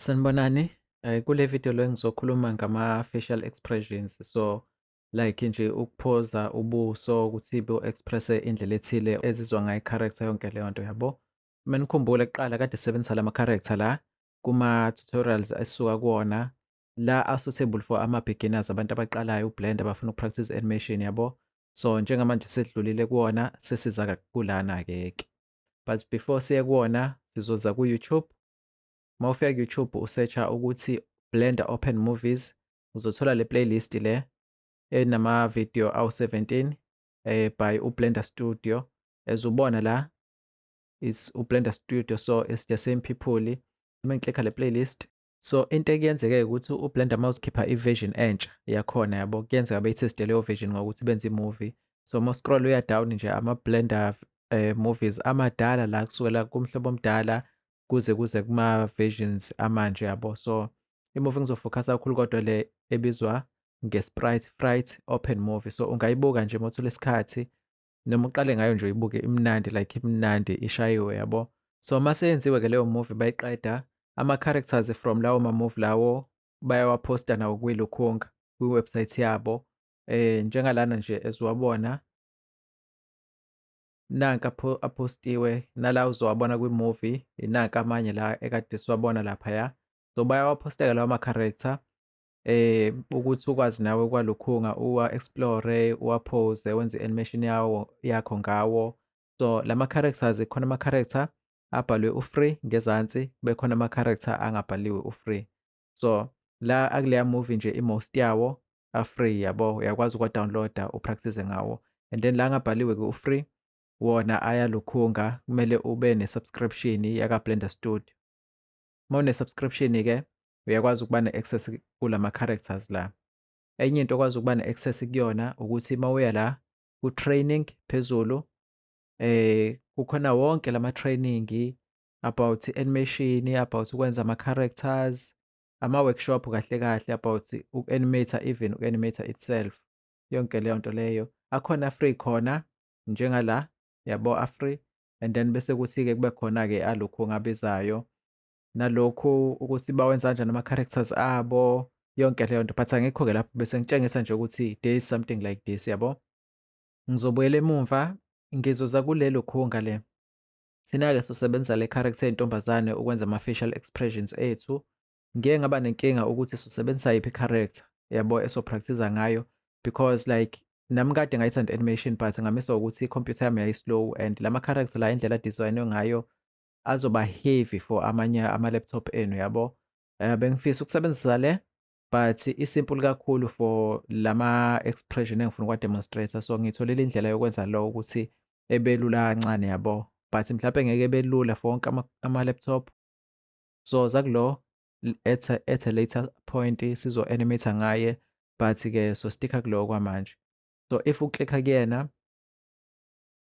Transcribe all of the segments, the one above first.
Sanibonani, kule video le ngizokhuluma ngama-facial expressions. So, like nje ukuphoza ubuso ukuthi bu-express-e indlela ethile ezizwa ngayo i-character yonke leyo nto yabo. Uma nikhumbula kuqala kade sisebenzisa lama-character la kuma-tutorials esisuka kuwona la a-suitable for ama-beginners, abantu abaqalayo ukublenda abafuna ukupractice animation yabo. So, njengamanje sedlulile kuwona sesiza kulana-ke ke. But before siye kuwona sizoza ku-YouTube. Uma ufika ku-YouTube usearch-a ukuthi Blender Open Movies, uzothola le playlist le enama-video awu-17 by uBlender Studio. As ubona la is uBlender Studio, so it's the same people. Uma ngiklikha le playlist, so into ekuyenzeka ukuthi uBlender uma uzikhipha i-version entsha yakhona yabo, kuyenzeka beyitheste leyo version ngokuthi benze i-movie. So uma u-scroll uya down nje ama-Blender movies amadala la kusukela kumhlobo omdala kuze kuma-versions amanje yabo. So i-movie engizofokhasa kakhulu kodwa le ebizwa Fright Open Movie. So ungayibuka nje uma uthola isikhathi noma uqale ngayo nje uyibuke, imnandi, like imnandi ishayiwe yabo. So mase yenziwe-ke leyo movie bayiqeda, ama-characters from lawo ma-movie lawo bayawaphosta nawo kwiLukhunga kwiwebsite yabo. Njengalana nje eziwabona nanka aphostiwe nala uzowabona kwi-movie, nanka amanye la ekade siwabona laphaya. So bayawaphosta-ke lawo ma-character ukuthi ukwazi nawe kwaLukhunga uwa-explore-e, uwaphoze, wenze i-animation yakho ngawo. So lama-characters khona ama-character abhalwe u-free ngezansi, bekhona ama-character angabhaliwe u-free. So la akuleya movie nje i-most yawo a-free yabo, uyakwazi ukuwa-download-a upractice ngawo. And then la angabhaliwe-ke u-free wona ayaLukhunga, kumele ube ne-subscription yaka-Blender Studio. Uma une-subscription-ke uyakwazi ukuba ne-access kulama-characters la. Enye into okwazi ukuba ne-access kuyona ukuthi uma uya la ku-training phezulu, kukhona wonke lama-training about animation, about ukwenza ama-characters, ama-workshop kahle kahle about uku-animate-a, even uku-animate-a itself. Yonke leyo nto leyo akhona free khona njengala yabo a-free. And then bese kuthi-ke kube khona-ke aLukhunga abizayo, nalokhu ukuthi bawenza kanjani ama-characters abo, yonke leyo nto. But angikho-ke lapho, bese ngitshengisa nje ukuthi there is something like this yabo. Ngizobuyela emumva, ngizoza kuLeLukhunga le. Thina-ke sisebenzisa le character yentombazane ukwenza ama-facial expressions ethu. Ngike ngaba nenkinga ukuthi sisebenzisa yiphi i-character yabo esopractice-a ngayo, because like nami kade ngayithanda animation but ngamiswa ukuthi i-computer yami yayi-slow, and lama-character la indlela a-design-we ngayo azoba heavy for amanye ama-laptop enu yabo. Bengifisa ukusebenzisa le but i-simple kakhulu for lama-expression engifuna ukuwa-demonstrate-a. So ngitholile indlela yokwenza lo ukuthi ebelula kancane yabo, but mhlampe ngeke ebelula for wonke ama-laptop. So zakulo at a later point sizo-animate-a ngaye, but-ke so-stick-a kulo kwamanje. So if uklikha kuyena,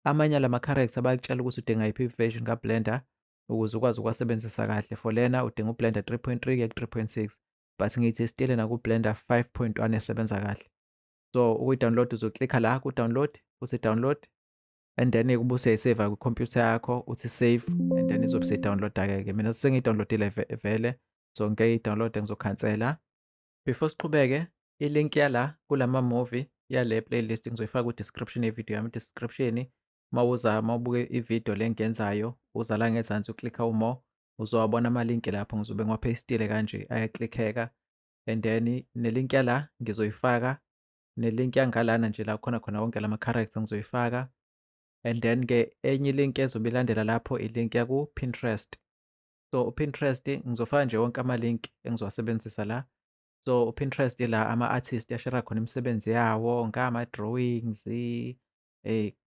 amanye alama-character bayakutshela ukuthi udinga yiphi i-version kaBlender ukuze ukwazi ukuwasebenzisa kahle. For lena udinga uBlender 3.3 kuya ku-3.6, but ngithi still nakuBlender 5.1 esebenza kahle. So ukuyi-download uzoklikha la ku-download, uthi download, and then kube useyiseva kwikhompyutha yakho, uthi save, and then izobe seyi-download-ke. Mina sengiyi-download-ile vele, so ngeke ngiyi-download, ngizokhansela. Before siqhubeke, i-link yala kulama-movie yale playlist ngizoyifaka ku-description yevideo yami. I-description uma ubuke ividiyo le engiyenzayo, uza la ngezansi uklikha u-more, uzowabona ama-link lapho ngizobe ngiwapheyistile kanje, ayaklikheka. And then ne-link yala ngizoyifaka, ne-link yangalana nje la kukhona khona wonke lama-character ngizoyifaka. And then-ke enye i-link ezobe ilandela lapho i-link yaku-Pinterest. So uPinterest ngizofaka nje wonke ama-link engizowasebenzisa la. So uPinterest la ama-artist ashera khona imisebenzi yawo, ngama-drawings,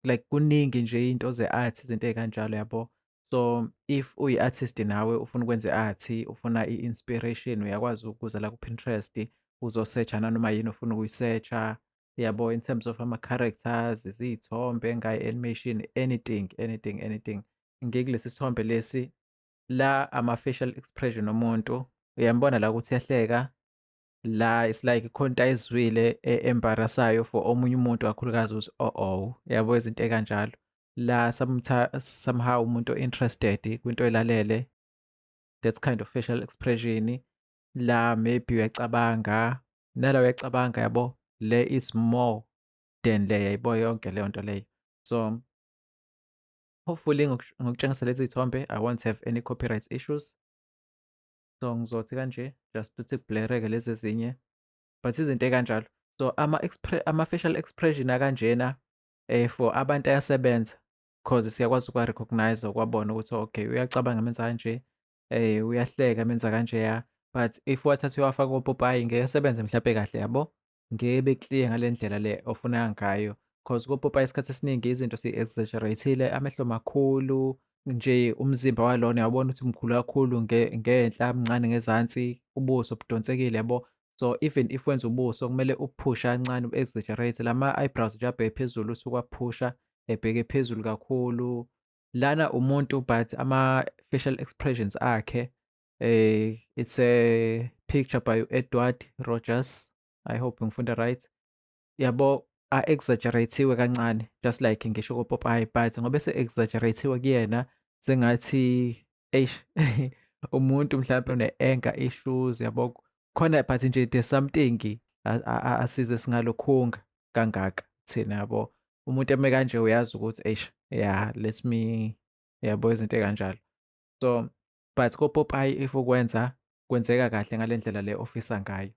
like kuningi nje into ze-art, izinto ey'kanjalo yabo. So if uyi-artist nawe ufuna ukwenza i-art, ufuna i-inspiration, uyakwazi ukuza la ku-Pinterest uzo-search-a nanoma yini ofuna ukuyi-search-a yabo, in terms of ama-characters, iziy'thombe ngayi-animation, anything. Ngikulesi sithombe lesi la ama-facial expression omuntu, uyambona la ukuthi uyahleka, la it's like khona into ayizwile e-embarrass-ayo for omunye umuntu, kakhulukazi uthi oh, yabo izinto ey'kanjalo. La somehow umuntu o-interested kwinto oyilalele, that kind of facial expression la maybe uyacabanga, nala uyacabanga yabo, le is more than le yayibo yonke leyo nto leyo. So, hopefully ngokutshengisa lezi y'thombe I won't have any copyright issues. So, ngizothi kanje just ukuthi kublureke lezi ezinye but izinto ey'kanjalo. So, ama-facial expression akanjena for abantu ayasebenza cause siyakwazi ukuwa-recognize-a ukuwabona ukuthi okay uyacabanga menza kanje, uyahleka menza kanjeya. But if uwathatha uwafaka kopopayi ngeke asebenze mhlampe kahle yabo, ngeke ebe-clear ngale ndlela le ofuna ngayo cause kopopayi isikhathi esiningi izinto si-exaggerate-ile, amehlo makhulu, nje umzimba walona uyawubona ukuthi mkhulu kakhulu ngenhla, mncane ngezansi, ubuso budonsekile yabo. So, even if wenza ubuso kumele ubuphushe kancane ubu-exaggerate, lama-eyebrows nje abheke phezulu uthi ukuwaphusha ebheke phezulu kakhulu. Lana umuntu but ama-facial expressions akhe it's a picture by u-Edward Rogers, I hope ngifunda right. Yabo a-exaggerate-iwe kancane just like ngisho kopopayi but ngoba ese-exaggerate-iwe kuyena sengathi eish umuntu mhlampe une-anger issues yabo. Khona but nje there's something asize singalokhunga kangaka thina yabo. Umuntu eme kanje uyazi ukuthi eish yeah let me yabo izinto ey'kanjalo. So, but kopopayi if ukwenza kwenzeka kahle ngale ndlela le ofisa ngayo.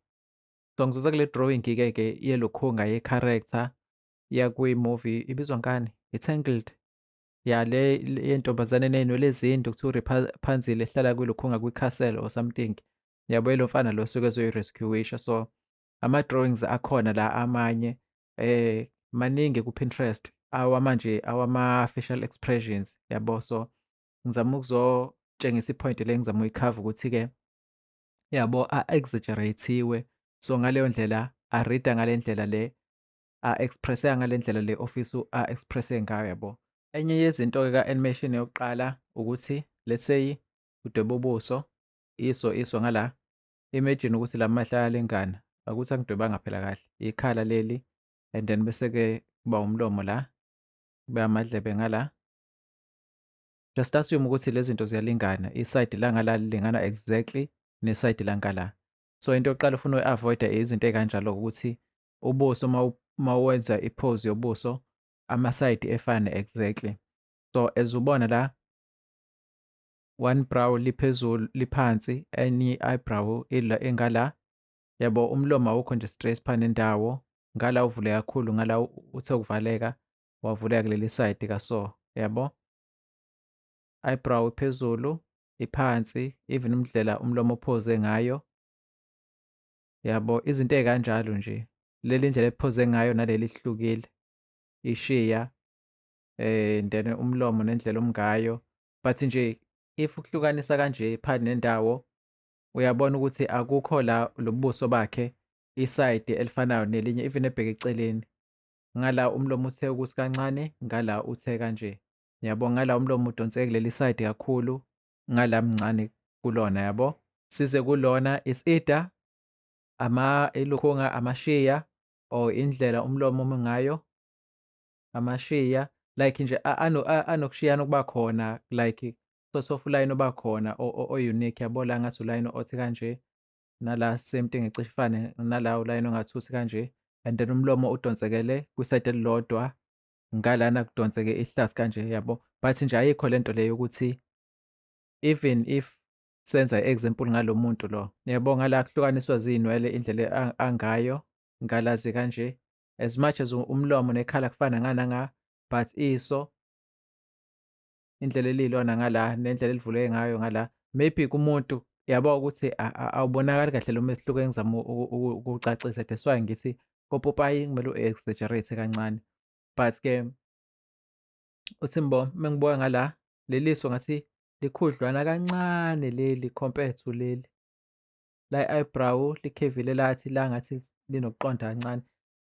So, ngizoza kule drawing-ke yelokhunga ye-character yakwi-movie ibizwa ngani? I-Tangled. Ya le yentombazane eney'nwele ezinde kuthiwa u-Rapunzel ehlala kwilokhunga kwi-castle or something. Yabo lo mfana lo osuke ezoyi-rescue-wisha. So, ama-drawings akhona la amanye maningi ku-Pinterest awamanje awama-facial expressions yabo. So, ngizama ukuzotshengisa i-point le engizama ukuyikhava ukuthi-ke yabo a-exaggerate-iwe. So, ngaleyo ndlela a-read-a ngale ndlela le, a-express-eka ngale ndlela le ofisa a-express-e ngayo yabo. Enye yezinto-ke ka-animation yokuqala ukuthi let's say udweba ubuso, iso ngala. Imagine ukuthi la mahlo ayalingana, akuthi angidwebanga phela kahle, ikhala leli and then bese-ke kuba umlomo la, kube amadlebe ngala. Just assume ukuthi lezi zinto ziyalingana, isayidi la ngala lilingana exactly nesayidi la ngala. So, into yokuqala ufuna uyi-avoid-a izinto ey'kanjalo ukuthi ubuso mawuwenza i-pose yobuso amasayidi efane exactly. So, as ubona la one brow liphezulu liphansi, enye i-eyebrow engala yabo. Umlomo awukho nje straight phana nendawo, ngala uvule kakhulu, ngala uthe ukuvaleka wavuleka kuleli side kaso yabo. Eyebrow phezulu, iphansi, even indlela umlomo ophoze ngayo yabo. Izinto ey'kanjalo nje, leli ndlela ephoze ngayo naleli lihlukile, ishiya then umlomo nendlela omngayo. But nje if ukuhlukanisa kanje phakathi nendawo uyabona ukuthi akukho la lobuso bakhe isayidi elifanayo nelinye even ebheke eceleni. Ngala umlomo uthe ukuthi kancane, ngala uthe kanje yabo. Ngala umlomo udonseke kuleli side kakhulu, ngala mncane kulona yabo. Size kulona is either ilokhunga, amashiya or indlela umlomo ome ngayo, amashiya like nje anokushiyana okuba khona like sort of ulayini oba khona o-unique yabo. La ngathi ulayini othi kanje, nala same thing ecishe ifane, nala ulayini ongathi uthi kanje and then umlomo udonsekele kwisayidi elilodwa, ngalana kudonseke ihlathi kanje yabo. But nje ayikho lento le yokuthi even if senza i-example ngalo muntu lo yabo, ngala kuhlukaniswa ziy'nwele indlela angayo, ngalazi kanje as much as umlomo nekhala kufana ngana but iso indlela eliyilona ngala nendlela elivuleke ngayo ngala. Maybe kumuntu yabo ukuthi awubonakali kahle lo mehluko engizama ukuwucacisa, that's why ngithi kopopayi kumele u-exaggerate kancane. But-ke uthi mbo mengibuka ngala leliso ngathi likhudlwana kancane leli compared to leli. La i-eyebrow likhevile lathi la ngathi linokuqonda kancane.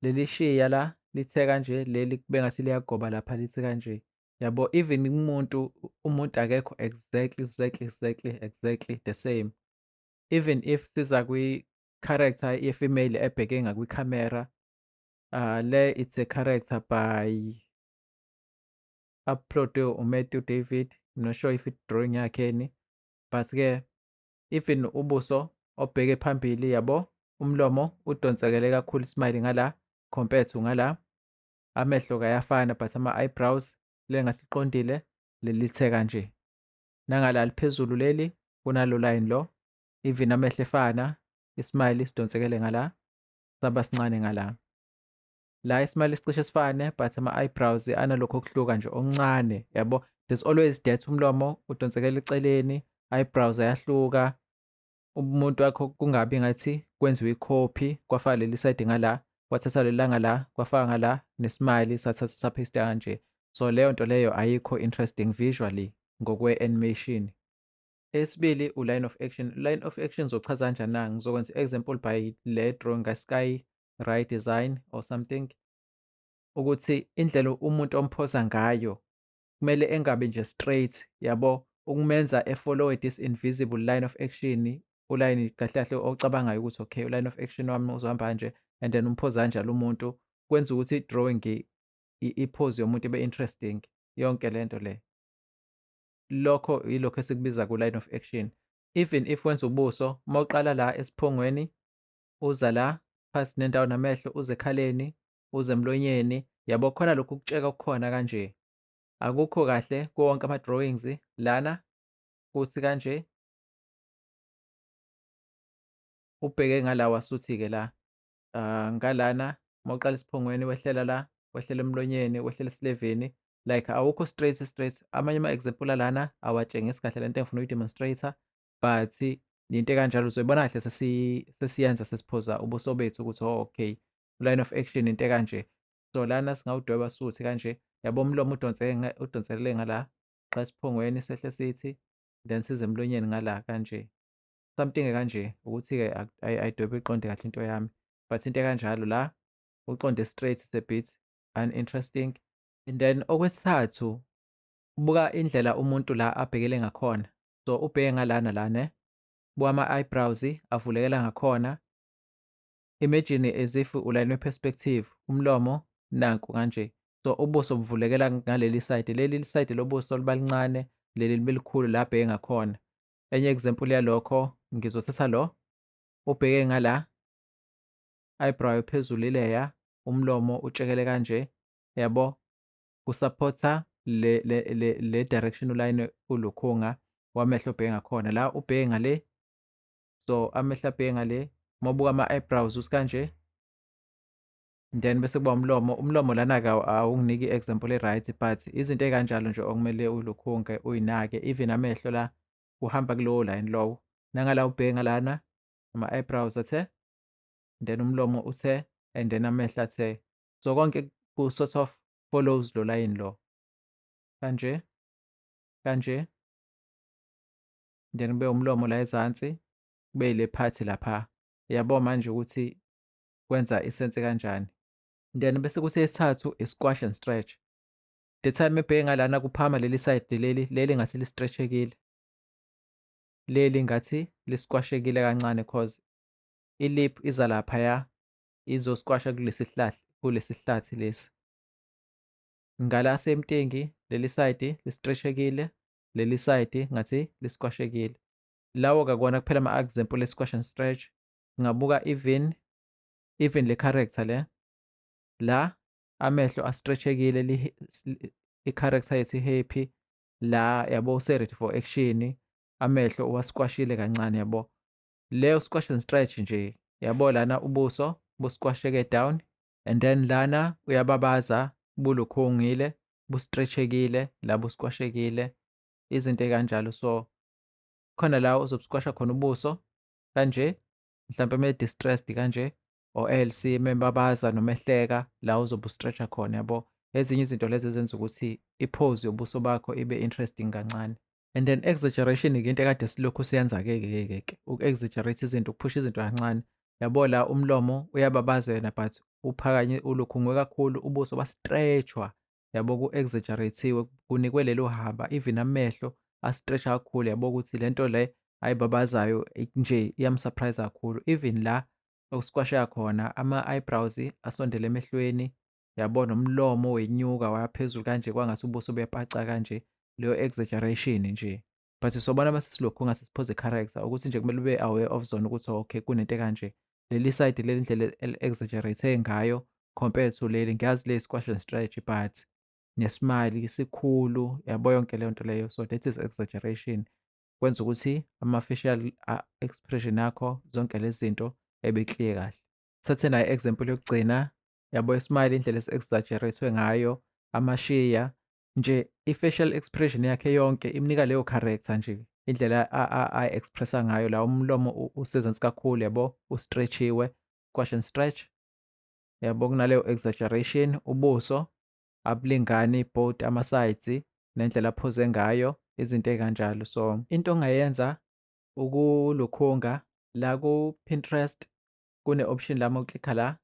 Leli shiya la lithe kanje, leli kube ngathi liyagoba lapha lithi kanje yabo. Even umuntu akekho exactly the same. Even if siza kwi-character ye-female ebheke ngakwikhamera, le it's a character by upload uMatthew David. I'm not sure if i-drawing yakheni but-ke even ubuso obheke phambili yabo, umlomo udonsekele kakhulu ismile ngala compared to ngala. Amehlo kayafana but ama-eyebrows lengasiqondile lelithe kanje. Nangala liphezulu leli kunalo line lo, even amehlo efana, ismile sidonsekele ngala, saba sincane ngala. La ismile sicishe sifane but ama-eyebrows analokhu okuhluka nje okuncane yabo. There's always that umlomo udonsekela eceleni, eyebrows ayahluka. Umuntu wakho kungabi ngathi kwenziwe i-copy kwafaka leli side ngala, kwathatha leli ngala kwafaka ngala nesmile sathatha saphesta kanje. So leyo nto leyo ayikho interesting visually ngokwe-animation. Esibili u-line of action. Line of action ngizochaza kanjani na? Ngizokwenza i-example by le drawing ka-Sky Ray Design or something, ukuthi indlela umuntu omphosa ngayo kumele engabe nje straight yabo, ukumenza efollowe this invisible line of action. Ulayini kahle kahle ocabangayo ukuthi okay, uline of action wami uzohamba kanje and then umphoza kanjalo umuntu, kwenza ukuthi i-drawing ipose yomuntu ibe interesting, yonke lento le. Lokho yilokho esikubiza ku-line of action. Even if wenza ubuso, mawuqala la esiphongweni, uza la phasi nendawo namehlo, uze ekhaleni, uze emlonyeni, yabo khona lokhu ukutsheka okukhona kanje. Akukho kahle kuwo wonke ama-drawings lana kuthi kanje ubheke ngala wasuthi-ke la ngalana mawuqala esiphongweni wehlela la, wehlela emlonyeni, wehlela esileveni, like awukho straight. Amanye ama-example alana awatshengisi kahle lento engifuna ukuyi-demonstrate-a but into ekanjalo uzoyibona kahle sesiyenza sesiphoza ubuso bethu ukuthi oh okay, line of action into ekanje. So lana singawudweba suthi kanje, yabo umlomo udonsekele ngala xa esiphongweni sehle sithi then size emlonyeni ngala kanje. Something kanje ukuthi-ke ayidwebe iqonde kahle into yami, but into ekanjalo la uqonde straight is a bit uninteresting. And then okwesithathu, buka indlela umuntu la abhekele ngakhona. So ubheke ngalana lana, buka ama-eyebrows avulekela ngakhona. Imagine as if ulayini we-perspective, umlomo nanku kanje. So ubuso buvulekela ngaleli side, leli side lobuso liba lincane, leli libe likhulu la abheke ngakhona. Enye example yalokho ngizothatha lo ubheke ngala, eyebrow phezulu ileya, umlomo utshekele kanje, yabo, kusupporta le direction ulayini ulukhunga wamehlo obheke ngakhona. La ubheke ngale, so amehlo abheke ngale, mawubuka ama-eyebrows usikanje, then bese kuba umlomo lana-ke awunginiki i-example e-right but izinto ey'kanjalo nje okumele ulukhunge uyinake. Even amehlo la uhamba kulowo line lowo, nangala ubheke ngalana, ama-eyebrows athe, then umlomo uthe, and then amehlo athe. So konke ku-sort of follows lo line lo, kanje kanje, then kube umlomo la ezansi, kube ile phathi lapha. Yabo manje ukuthi kwenza isense kanjani. Then bese kuthi esithathu i-squash and stretch. The time ebheke ngalana kuphama leli side leli ngathi li-stretch-ekile, leli ngathi li-squash-ekile kancane cause i-lip iza laphaya izo-squash-a kulesi hlathi lesi. Ngala same thing, leli side li-stretch-ekile, leli side ngathi li-squash-ekile. Lawo-ke akona kuphela ama-example e-squash and stretch. Ngabuka even le character le, la amehlo a-stretch-ekile, i-character yethu i-happy, la yabo use-ready for action, amehlo uwa-squash-ile kancane yabo. Leyo squash and stretch nje, yabo lana ubuso bu-squash-eke down and then lana uyababaza bulukhungile, bu-stretch-ekile, la bu-squash-ekile, izinto ey'kanjalo. So khona la uzobu-squash-a khona ubuso kanje, mhlampe me-distressed kanje, or else mebabaza noma ehleka la uzobe u-stretch-a khona yabo. Ezinye izinto lezi ezenza ukuthi i-pose yobuso bakho ibe interesting kancane. And then exaggeration-ke into ekade silokhu siyenza-ke uku-exaggerate izinto, ukuphusha izinto kancane. Yabo la umlomo uyababaza yena but uphakanye ulukhungwe kakhulu, ubuso ba-stretch-wa, yabo ku-exaggerate-iwe, kunikwe lelo haba. Even amehlo a-stretch-a kakhulu, yabo ukuthi lento le ayibabazayo nje iyam-surprise kakhulu. Even la oku-squash-eka khona ama-eyebrows asondele emehlweni, yabo nomlomo wenyuka waya phezulu kanje kwangathi ubuso buyapaca kanje, leyo exaggeration nje. but sobona mase silukhunga sesiphoza i-character ukuthi nje kumele ube aware of zona ukuthi okay kunento ekanje. Leli side leli ndlela eli-exaggerate ngayo compared to leli ngiyazi le-squash and stretch but nesimile sikhulu, yabo yonke leyo nto leyo. So that is exaggeration. Kwenza ukuthi ama-facial expression akho zonke lezi zinto ebe-clear kahle. Thathe nayo i-example yokugcina, yabo i-smile indlela esi-exaggerate-we ngayo, amashiya nje i-facial expression yakhe yonke imnika leyo character nje, indlela ayi-expressa ngayo la umlomo usezansi kakhulu yabo, u-stretch-iwe, squash and stretch, yabo kunaleyo exaggeration, ubuso abulingani both ama-sides nendlela aphuze ngayo, izinto ey'kanjalo. So into ongayenza ukulukhunga la ku-Pinterest kune-option la mawuklikha la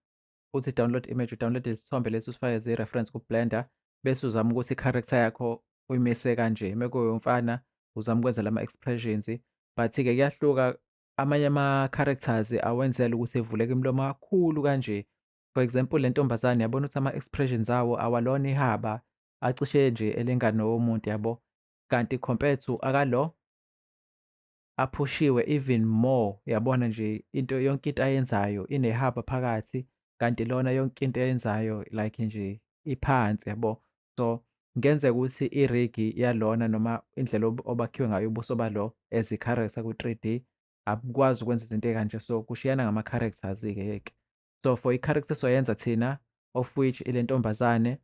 uthi download image, udownload isithombe lesi usifake as i-reference ku-Blender bese uzama ukuthi i-character yakho uyimise kanje. Mekuwumfana uzama ukwenza lama-expressions but-ke kuyahluka, amanye ama-characters awenzela ukuthi evuleke imilomo kakhulu kanje. For example, le ntombazane yabona ukuthi ama-expressions awo awalona ihaba, acishe nje elingana nowomuntu yabo, kanti compared to akalo aphushiwe even more, yabona nje into yonke into ayenzayo inehaba phakathi, kanti lona yonke into ayenzayo like nje iphansi yabo. So kungenzeka ukuthi i-rig yalona noma indlela obakhiwe ngayo ubuso balo as i-character ku-3D abukwazi ukwenza izinto ey'kanje, so kushiyana ngama-characters-ke ke. So for i-character esizoyenza thina of which ile ntombazane,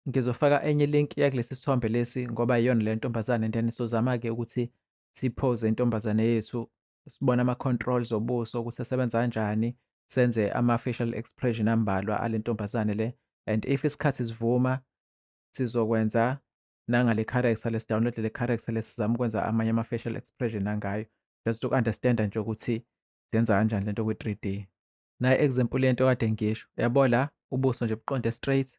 ngizofaka enye link yakulesi sithombe lesi ngoba iyona le ntombazane and then sizozama-ke ukuthi siphoze intombazane yethu, sibone ama-controls obuso ukuthi asebenza kanjani, senze ama-facial expression ambalwa ale ntombazane le, and if isikhathi sivuma sizokwenza nangale character le, si-download le character le sizame ukwenza amanye ama-facial expression angayo just uku-understand-a nje ukuthi zenza kanjani lento kwi-3D. Nayi example yento kade ngisho, yabo la ubuso nje buqonde straight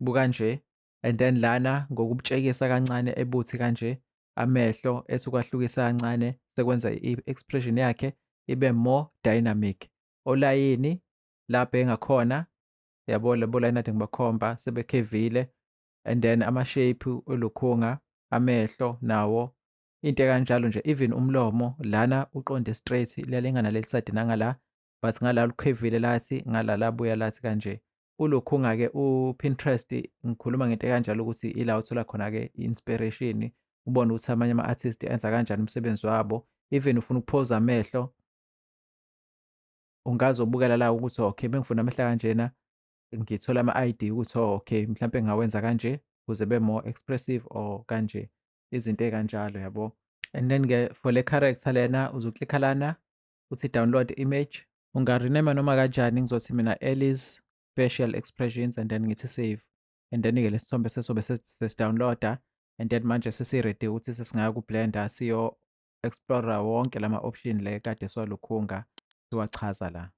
bukanje, and then lana ngokubutshekisa kancane ebuthi kanje, amehlo ethi ukwahlukisa kancane sekwenza i-expression yakhe ibe more dynamic. Olayini lapha engakhona, yabo labo layini kade ngibakhomba sebekhevile, and then ama-shape olukhunga, amehlo nawo into ekanjalo nje, even umlomo lana uqonde straight liyalingana leli side nangala, but ngala lukhevile lathi, ngala labuya lathi kanje. Ulukhunga-ke u-Pinterest ngikhuluma ngento ekanjalo ukuthi ila uthola khona-ke i-inspiration, ubone ukuthi amanye ama-artist enza kanjani umsebenzi wabo. Even ufuna ukuphoza amehlo, ungazobukela la ukuthi okay mengifuna amehlo akanjena ngithola ama-idea ukuthi okay mhlampe ngingawenza kanje ukuze be-more expressive or kanje, izinto ey'kanjalo yabo. And then-ke for le character lena uzoklikha lana uthi download image, unga-rename noma kanjani, ngizothi mina Ellie's facial expressions and then ngithi save, and then-ke lesi sithombe sesobe sesi-download-a, and then manje sesi-ready ukuthi sesingaya ku-Blender siyo-explore-a wonke lama-option le kade siwalukhunga siwachaza la.